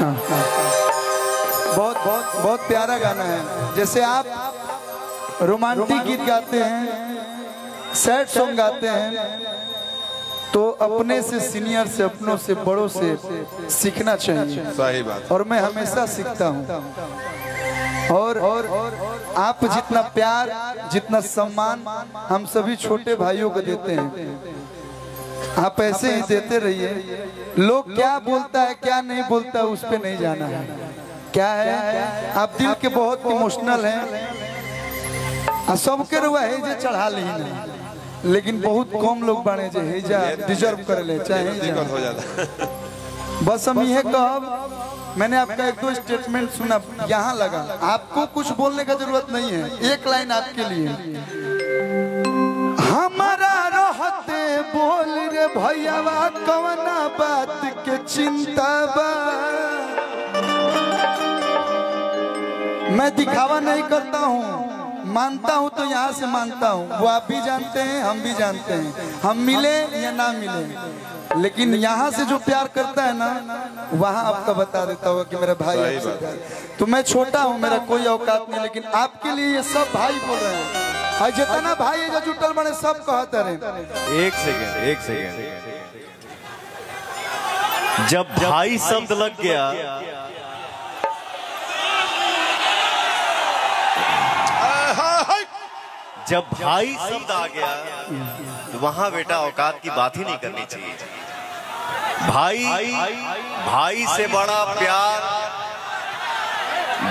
बहुत बहुत बहुत प्यारा गाना है। जैसे आप रोमांटिक गीत गाते हैं, सैड सॉन्ग गाते हैं, तो अपने से सीनियर से, अपनों से, बड़ों से सीखना चाहिए। सही बात। और मैं हमेशा सीखता हूँ। और आप जितना प्यार, जितना सम्मान हम सभी छोटे भाइयों को देते हैं, आप ऐसे ही देते रहिए। लोग क्या बोलता है क्या नहीं बोलता है, उस पे नहीं जाना है। क्या है, आप दिल के बहुत इमोशनल हैं, सबके रुआ है जे चढ़ा ली नहीं, लेकिन बहुत कम लोग बने जे हेजा डिजर्व कर ले, चाहे दिक्कत हो जाता। बस हम ये कहब, मैंने आपका एक दो स्टेटमेंट सुना, यहाँ लगा। आपको कुछ बोलने का जरूरत नहीं है, एक लाइन आपके लिए। हमारा रहते बोल रे भैयावा, कवना बात के चिंता बा। मैं दिखावा नहीं करता हूँ, मानता हूँ तो यहाँ से मानता हूँ। वो आप भी जानते हैं, हम भी जानते हैं, हम मिले या ना मिले, लेकिन यहाँ से जो प्यार करता है ना, वहाँ आपका बता देता होगा कि मेरा भाई आपसे। तो मैं छोटा हूँ, मेरा कोई औकात नहीं, लेकिन आपके लिए ये सब भाई बोल रहे हैं। और जितना भाई है जो जुटल बने सब कहते रहे। एक सेकेंड जब भाई शब्द लग गया, जब भाई शब्द आ गया, तो वहां बेटा औकात की बात ही नहीं करनी चाहिए। भाई से बड़ा प्यार,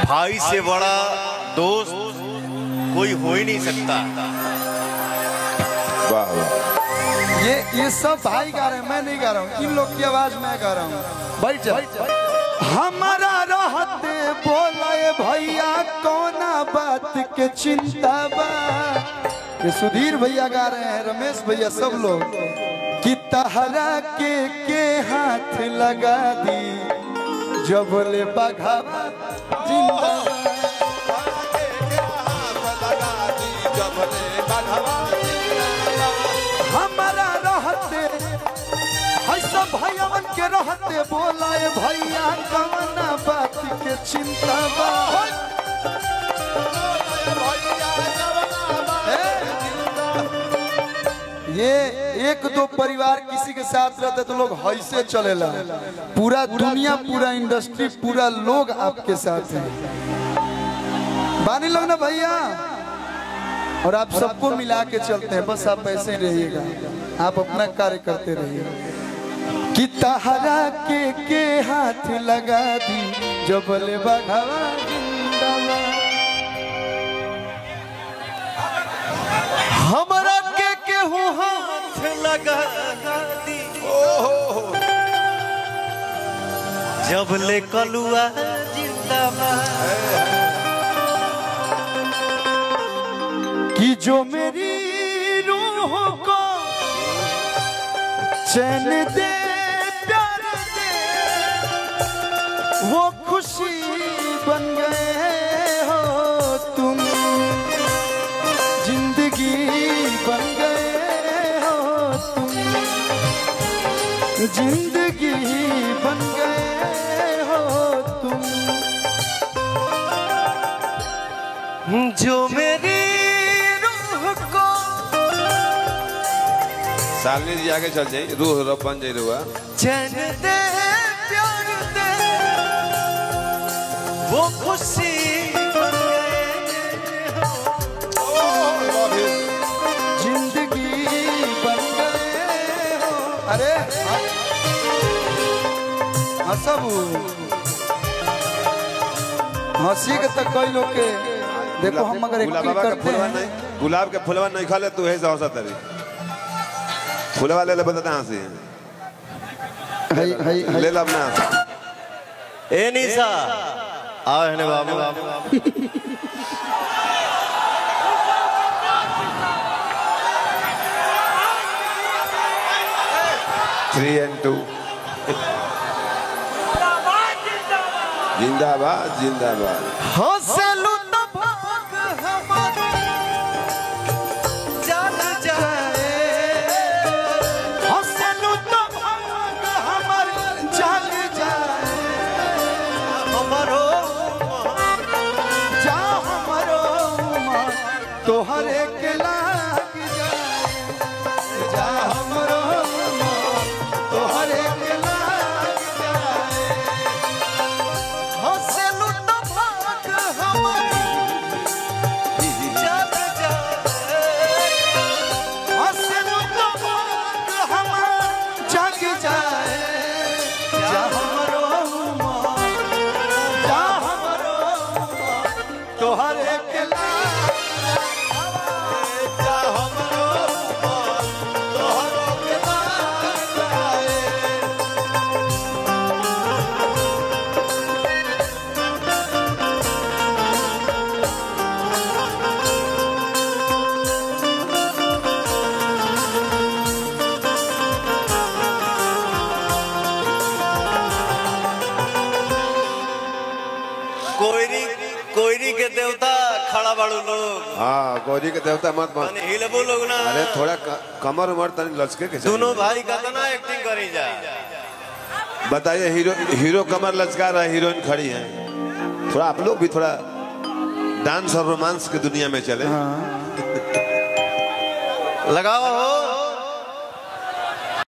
भाई से बड़ा दोस्त कोई हो ही नहीं सकता। वाह वाह। ये सब भाई गा रहे हैं, मैं नहीं गा रहा हूँ। इन लोग की आवाज मैं गा रहा हूँ। बैठ जा। हमारा रहते बोलाए भैया, कौना बात के चिंता बा। ये सुधीर भैया गा रहे हैं, रमेश भैया, सब लोग। कि तहरा के हाथ लगा दी, जब ले बघा जिंदा। हमारा रहते ऐसा भैयावन के रहते बोलाए भैया, कवना बात के चिंता बा। ये एक दो परिवार किसी के साथ रहते तो लोग ऐसे चलेला। पूरा दुनिया, पूरा इंडस्ट्री, पूरा लोग आपके साथ है। बानी लोग ना भैया, और आप सबको मिला के चलते हैं। बस आप ऐसे रहिएगा, आप अपना कार्य करते रहिए। कि तहरा के हाथ लगा दी, जब ले बघावा जिंदाबाद। हमारा के हो हाथ लगा दी, जब ले कलुआ जिंदाबाद। कि जो मेरी रूह को चैन दे, प्यार दे, वो खुशी बन गए हो तुम। जिंदगी बन गए हो तुम, जिंदगी बन गए हो तुम। जो मेरी सालनी जी आगे चल जाए, रूह बन जाए रुआ। चैन दे, प्यार दे, वो खुशी बन गए हो, जिंदगी बन गए हो। अरे सब हंसी के तक कई लोग के देखो, हम अगर एक्टिंग करते हैं। गुलाब के फुलवा नहीं खा ले तू है हंसा तरी फूलवा ले बताते हैं से ले ला अपना। ए निशा आओ है बाबू। 3 and 2 जिंदाबाद जिंदाबाद। हंसलू तो भाग हमारा जान जाए, हंसलू तो भाग हमारा जान जाए। तोहरे के लाग जाए जा हमरो मन तोहरे के लाग जाए हंसलू तो भाग हमारी जग जाए हंसलू तो भाग हमार जग जाए जा हमरो मन जा हमरो मन तोहरे के लाग जा हमरो मन तोहरो के लाग जाए। कोयरी के देवता खड़ा बाड़ू लोग। हाँ गौरी के देवता मत मत हिलबू लोग ना। अरे थोड़ा कमर उमर तनी लचके के दोनों भाई का ना एक्टिंग करी जा। बताइए हीरो कमर लचका रहा है, हीरोइन खड़ी है। थोड़ा आप लोग भी थोड़ा डांस और रोमांस की दुनिया में चले। लगाओ हो